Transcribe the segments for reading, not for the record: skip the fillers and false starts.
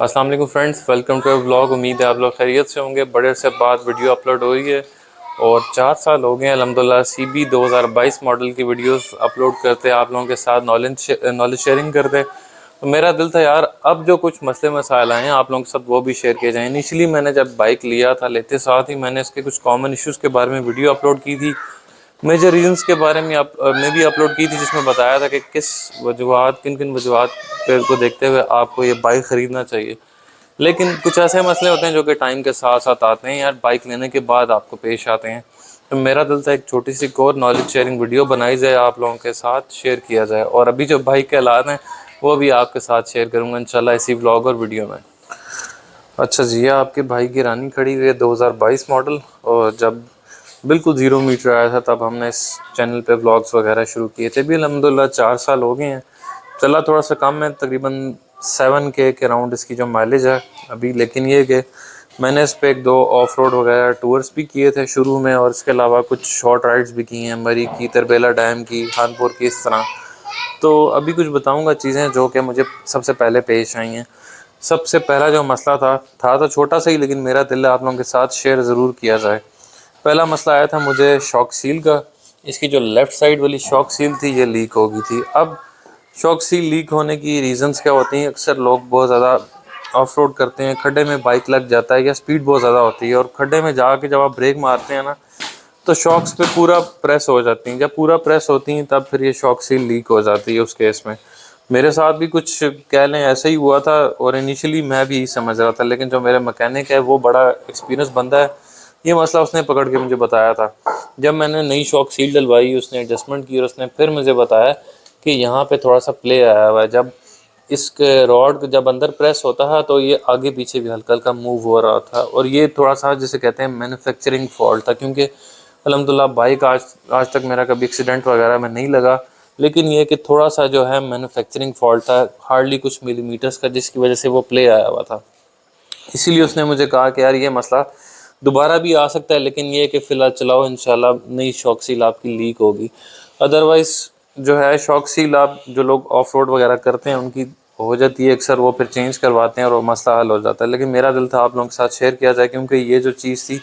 अस्सलाम वालेकुम friends, welcome to vlog. उम्मीद है आप लोग खैरियत से होंगे। बड़े अरसे बाद वीडियो अपलोड हुई है और 4 साल हो गए हैं अल्हम्दुलिल्लाह CB 2022 मॉडल की वीडियोस अपलोड करते, आप लोगों के साथ नॉलेज शेयरिंग करते। तो मेरा दिल था यार अब जो कुछ मसले मसाइल आए हैं आप लोगों के साथ वो भी शेयर किए जाएँ। इनिशियली मैंने जब बाइक लिया था, लेते साथ ही मैंने इसके कुछ कॉमन इश्यूज़ के बारे में वीडियो अपलोड की थी, मेजर रीजंस के बारे में मैं भी अपलोड की थी, जिसमें बताया था कि किस वजूहात किन किन वजूहात को देखते हुए आपको ये बाइक ख़रीदना चाहिए। लेकिन कुछ ऐसे मसले होते हैं जो कि टाइम के साथ साथ आते हैं यार, बाइक लेने के बाद आपको पेश आते हैं। तो मेरा दिल था एक छोटी सी और नॉलेज शेयरिंग वीडियो बनाई जाए, आप लोगों के साथ शेयर किया जाए। और अभी जो बाइक के हालात हैं वो भी आपके साथ शेयर करूँगा इंशाल्लाह इसी व्लॉग और वीडियो में। अच्छा जी, ये आपके भाई की रानी खड़ी हुई है 2022 मॉडल, और जब बिल्कुल 0 मीटर आया था तब हमने इस चैनल पे व्लॉग्स वगैरह शुरू किए थे। भी अल्हम्दुलिल्लाह 4 साल हो गए हैं। चला थोड़ा सा कम है, तकरीबन 7K के राउंड इसकी जो माइलेज है अभी। लेकिन ये कि मैंने इस पे 1-2 ऑफ रोड वगैरह टूर्स भी किए थे शुरू में, और इसके अलावा कुछ शॉर्ट राइड्स भी की हैं, मरी की, तरबेला डैम की, खानपुर की, इस तरह। तो अभी कुछ बताऊंगा चीज़ें जो कि मुझे सबसे पहले पेश आई हैं। सबसे पहला जो मसला था तो छोटा सा ही, लेकिन मेरा दिल है आप लोगों के साथ शेयर ज़रूर किया जाए। पहला मसला आया था मुझे शॉक सील का। इसकी जो लेफ़्ट साइड वाली शॉक सील थी ये लीक हो गई थी। अब शॉक सील लीक होने की रीज़न्स क्या होती हैं? अक्सर लोग बहुत ज़्यादा ऑफ रोड करते हैं, खड्डे में बाइक लग जाता है या स्पीड बहुत ज़्यादा होती है, और खड्डे में जाके जब आप ब्रेक मारते हैं ना तो शॉक्स पे पूरा प्रेस हो जाती हैं। जब पूरा प्रेस होती हैं तब फिर ये शॉक सील लीक हो जाती है। उस केस में मेरे साथ भी कुछ कह लें ऐसा ही हुआ था, और इनिशियली मैं भी यही समझ रहा था, लेकिन जो मेरे मैकेनिक है वो बड़ा एक्सपीरियंस बंदा है, ये मसला उसने पकड़ के मुझे बताया था। जब मैंने नई शॉक सील डलवाई, उसने एडजस्टमेंट की और उसने फिर मुझे बताया कि यहाँ पे थोड़ा सा प्ले आया हुआ है। जब इसके रॉड जब अंदर प्रेस होता है तो ये आगे पीछे भी हल्का हल्का मूव हो रहा था, और ये थोड़ा सा जिसे कहते हैं मैन्युफैक्चरिंग फॉल्ट था। क्योंकि अल्हम्दुलिल्लाह बाइक आज तक मेरा कभी एक्सीडेंट वगैरह में नहीं लगा, लेकिन ये कि थोड़ा सा जो है मैन्युफैक्चरिंग फॉल्ट था, हार्डली कुछ मिलीमीटर्स का, जिसकी वजह से वो प्ले आया हुआ था। इसीलिए उसने मुझे कहा कि यार ये मसला दोबारा भी आ सकता है, लेकिन ये कि फ़िलहाल चलाओ, इंशाल्लाह नई शॉक सील आपकी लीक होगी। अदरवाइज़ जो है शॉक सील आप जो लोग ऑफ रोड वगैरह करते हैं उनकी हो जाती है अक्सर, वो फिर चेंज करवाते हैं और वो मसला हल हो जाता है। लेकिन मेरा दिल था आप लोगों के साथ शेयर किया जाए, क्योंकि ये जो चीज़ थी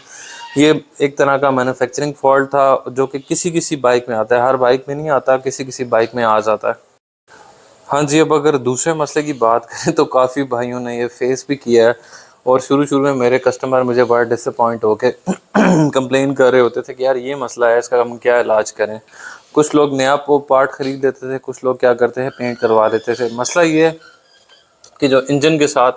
ये एक तरह का मैन्युफैक्चरिंग फॉल्ट था जो कि किसी किसी बाइक में आता है, हर बाइक में नहीं आता, किसी किसी बाइक में आ जाता है। हाँ जी, अब अगर दूसरे मसले की बात करें तो काफ़ी भाइयों ने ये फेस भी किया है, और शुरू में मेरे कस्टमर मुझे बड़ा डिसअपॉइंट होके कंप्लेन कर रहे होते थे कि यार ये मसला है, इसका हम क्या इलाज करें। कुछ लोग नया वो पार्ट ख़रीद लेते थे, कुछ लोग क्या करते हैं पेंट करवा देते थे। मसला ये है कि जो इंजन के साथ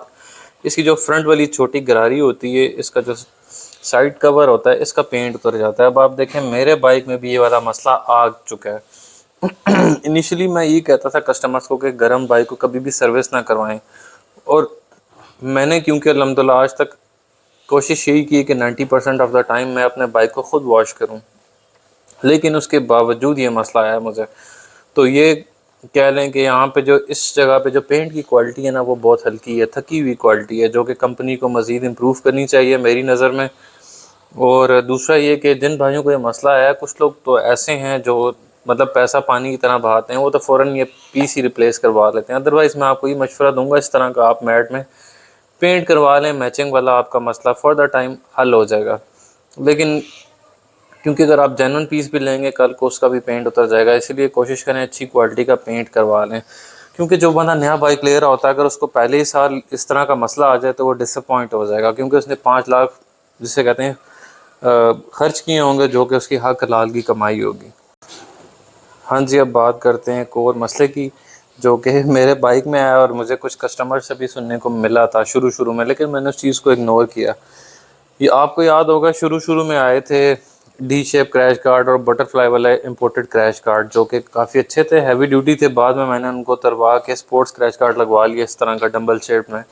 इसकी जो फ्रंट वाली छोटी गरारी होती है, इसका जो साइड कवर होता है, इसका पेंट उतर जाता है। अब आप देखें मेरे बाइक में भी ये वाला मसला आ चुका है। इनिशियली मैं ये कहता था कस्टमर्स को कि गर्म बाइक को कभी भी सर्विस ना करवाएं, और मैंने क्योंकि अल्हम्दुलिल्लाह आज तक कोशिश यही की कि 90% ऑफ द टाइम मैं अपने बाइक को ख़ुद वॉश करूं, लेकिन उसके बावजूद ये मसला आया मुझे। तो ये कह लें कि यहाँ पे जो इस जगह पे जो पेंट की क्वालिटी है ना वो बहुत हल्की है, थकी हुई क्वालिटी है, जो कि कंपनी को मज़ीद इम्प्रूव करनी चाहिए मेरी नज़र में। और दूसरा ये कि जिन भाइयों को ये मसला है, कुछ लोग तो ऐसे हैं जो मतलब पैसा पानी की तरह बहाते हैं, वो तो फ़ौरन ये पीस ही रिप्लेस करवा लेते हैं। अदरवाइज़ मैं आपको ये मशवरा दूंगा इस तरह का आप मैट में पेंट करवा लें, मैचिंग वाला, आपका मसला फॉर द टाइम हल हो जाएगा। लेकिन क्योंकि अगर आप जेन्युइन पीस भी लेंगे कल को उसका भी पेंट उतर जाएगा, इसीलिए कोशिश करें अच्छी क्वालिटी का पेंट करवा लें। क्योंकि जो बंदा नया बाइक ले रहा होता है, अगर उसको पहले ही साल इस तरह का मसला आ जाए तो वो डिसअपॉइंट हो जाएगा, क्योंकि उसने 5 लाख जिसे कहते हैं खर्च किए होंगे, जो कि उसकी हक हलाल की कमाई होगी। हाँ जी, अब बात करते हैं एक और मसले की जो कि मेरे बाइक में आया और मुझे कुछ कस्टमर से भी सुनने को मिला था शुरू में, लेकिन मैंने उस चीज़ को इग्नोर किया। ये आपको याद होगा शुरू में आए थे डी शेप क्रैश गार्ड और बटरफ्लाई वाले इंपोर्टेड क्रैश गार्ड, जो कि काफ़ी अच्छे थे, हैवी ड्यूटी थे। बाद में मैंने उनको तरवा के स्पोर्ट्स क्रैश गार्ड लगवा लिया इस तरह का डंबल शेप में।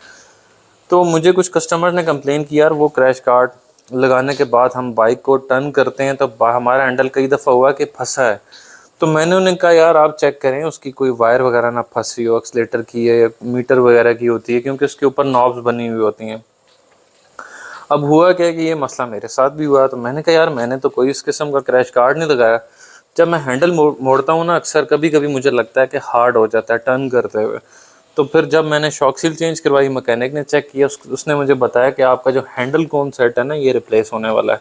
तो मुझे कुछ कस्टमर ने कंप्लेन की यार वो क्रैश गार्ड लगाने के बाद हम बाइक को टर्न करते हैं तो हमारा हैंडल कई दफ़ा हुआ कि फंसा है। तो मैंने उन्हें कहा यार आप चेक करें उसकी कोई वायर वगैरह ना फंसी हो, एक्सलेटर की है या मीटर वगैरह की होती है, क्योंकि उसके ऊपर नॉब्स बनी हुई होती हैं। अब हुआ क्या कि ये मसला मेरे साथ भी हुआ, तो मैंने कहा यार मैंने तो कोई इस किस्म का क्रैश गार्ड नहीं लगाया। जब मैं हैंडल मोड़ता हूँ ना, अक्सर कभी कभी मुझे लगता है कि हार्ड हो जाता है टर्न करते हुए। तो फिर जब मैंने शॉक सील चेंज करवाई, मैकेनिक ने चेक किया, उसने मुझे बताया कि आपका जो हैंडल कौन सेट है ना, ये रिप्लेस होने वाला है।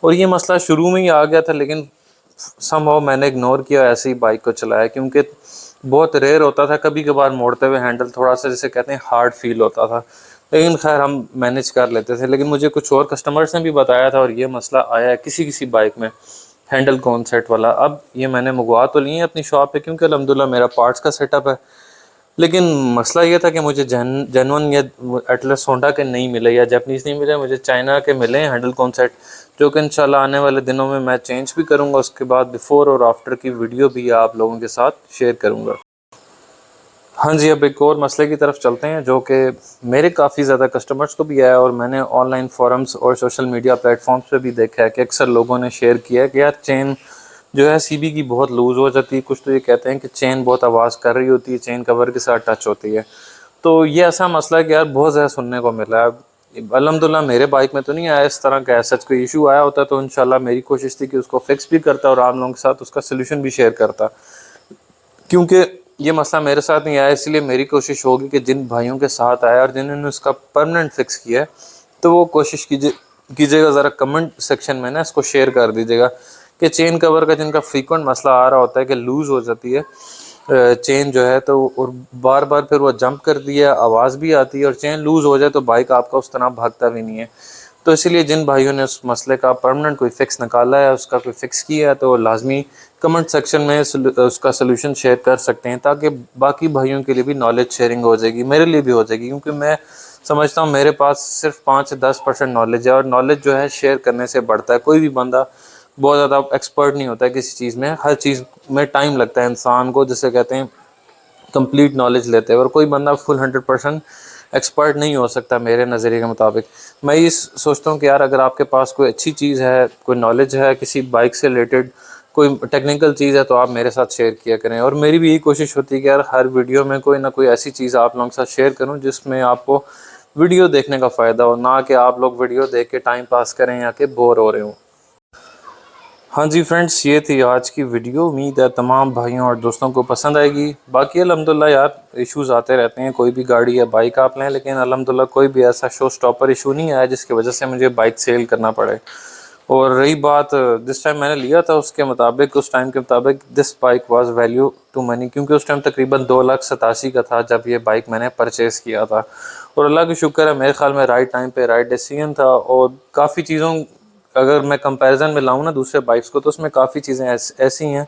और ये मसला शुरू में ही आ गया था, लेकिन समहाउ मैंने इग्नोर किया, ऐसे ही बाइक को चलाया, क्योंकि बहुत रेयर होता था, कभी कभार मोड़ते हुए हैंडल थोड़ा सा जैसे कहते हैं हार्ड फील होता था, लेकिन खैर हम मैनेज कर लेते थे। लेकिन मुझे कुछ और कस्टमर्स ने भी बताया था और ये मसला आया है किसी किसी बाइक में, हैंडल कौन सेट वाला। अब ये मैंने मंगवा तो लिए अपनी शॉप पे, क्योंकि अल्हम्दुलिल्लाह मेरा पार्ट्स का सेटअप है, लेकिन मसला ये था कि मुझे जेनवन या एटलस होंडा के नहीं मिले या जापानीज़ नहीं मिले, मुझे चाइना के मिले हैंडल कौन सेट, जो कि इंशाल्लाह आने वाले दिनों में मैं चेंज भी करूंगा। उसके बाद बिफ़ोर और आफ्टर की वीडियो भी आप लोगों के साथ शेयर करूंगा। हाँ जी, अब एक और मसले की तरफ चलते हैं, जो कि मेरे काफ़ी ज़्यादा कस्टमर्स को भी आया और मैंने ऑनलाइन फोरम्स और सोशल मीडिया प्लेटफॉर्म्स पे भी देखा है कि अक्सर लोगों ने शेयर किया है कि यार चेन जो है सीबी की बहुत लूज़ हो जाती है। कुछ तो ये कहते हैं कि चेन बहुत आवाज़ कर रही होती है, चेन कवर के साथ टच होती है। तो ये ऐसा मसला है कि यार बहुत ज़्यादा सुनने को मिला है। अल्हम्दुलिल्लाह मेरे बाइक में तो नहीं आया इस तरह का, सच कोई इशू आया होता तो इंशाल्लाह मेरी कोशिश थी कि उसको फिक्स भी करता और आप लोगों के साथ उसका सोल्यूशन भी शेयर करता, क्योंकि ये मसला मेरे साथ नहीं आया। इसलिए मेरी कोशिश होगी कि जिन भाइयों के साथ आया और जिन्होंने उसका परमानेंट फिक्स किया है, तो वो कोशिश कीजिएगा ज़रा कमेंट सेक्शन में ना इसको शेयर कर दीजिएगा कि चेन कवर का जिनका फ्रीक्वेंट मसला आ रहा होता है कि लूज़ हो जाती है चेन जो है, तो और बार बार फिर वो जंप कर दिया, आवाज़ भी आती है, और चेन लूज़ हो जाए तो बाइक आपका उस तरह भागता भी नहीं है। तो इसीलिए जिन भाइयों ने उस मसले का परमानेंट कोई फ़िक्स निकाला है, उसका कोई फ़िक्स किया है, तो लाजमी कमेंट सेक्शन में उसका सलूशन शेयर कर सकते हैं, ताकि बाकी भाइयों के लिए भी नॉलेज शेयरिंग हो जाएगी, मेरे लिए भी हो जाएगी। क्योंकि मैं समझता हूँ मेरे पास सिर्फ 5 से 10% नॉलेज है, और नॉलेज जो है शेयर करने से बढ़ता है। कोई भी बंदा बहुत ज़्यादा एक्सपर्ट नहीं होता है किसी चीज़ में, हर चीज़ में टाइम लगता है इंसान को, जिसे कहते हैं कंप्लीट नॉलेज लेते हैं, और कोई बंदा फुल 100% एक्सपर्ट नहीं हो सकता मेरे नज़रिए के मुताबिक। मैं ये सोचता हूँ कि यार अगर आपके पास कोई अच्छी चीज़ है, कोई नॉलेज है किसी बाइक से रिलेटेड, कोई टेक्निकल चीज़ है, तो आप मेरे साथ शेयर किया करें। और मेरी भी यही कोशिश होती है कि यार हर वीडियो में कोई ना कोई ऐसी चीज़ आप लोगों के साथ शेयर करूँ जिसमें आपको वीडियो देखने का फ़ायदा हो, ना कि आप लोग वीडियो देख के टाइम पास करें या कि बोर हो रहे हों। हाँ जी फ्रेंड्स, ये थी आज की वीडियो। उम्मीद है तमाम भाइयों और दोस्तों को पसंद आएगी। बाकी अल्हम्दुलिल्लाह यार इश्यूज़ आते रहते हैं, कोई भी गाड़ी या बाइक आप लें, लेकिन अल्हम्दुलिल्लाह कोई भी ऐसा शो स्टॉपर इशू नहीं आया जिसकी वजह से मुझे बाइक सेल करना पड़े। और रही बात जिस टाइम मैंने लिया था उसके मुताबिक, उस टाइम के मुताबिक this bike was value to money, क्योंकि उस टाइम तकरीबन 2,87,000 का था जब ये बाइक मैंने परचेज़ किया था। और अल्लाह का शुक्र है, मेरे ख्याल में राइट टाइम पे राइट डिसीजन था। और काफ़ी चीज़ों, अगर मैं कंपैरिजन में लाऊं ना दूसरे बाइक्स को, तो उसमें काफ़ी चीज़ें ऐसी हैं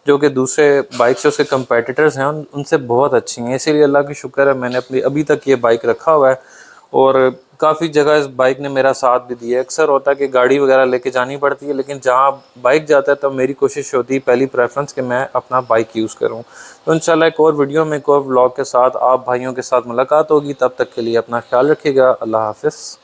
जो कि दूसरे बाइक से उसके कंपेटिटर्स हैं उनसे बहुत अच्छी हैं। इसीलिए अल्लाह की शुक्र है मैंने अपनी अभी तक ये बाइक रखा हुआ है, और काफ़ी जगह इस बाइक ने मेरा साथ भी दिया है। अक्सर होता है कि गाड़ी वगैरह लेके जानी पड़ती है, लेकिन जहाँ बाइक जाता है तो मेरी कोशिश होती है पहली प्रेफरेंस कि मैं अपना बाइक यूज़ करूँ। तो इंशाल्लाह एक और वीडियो में एक और व्लॉग के साथ आप भाइयों के साथ मुलाकात होगी। तब तक के लिए अपना ख्याल रखिएगा। अल्लाह हाफ़िज़।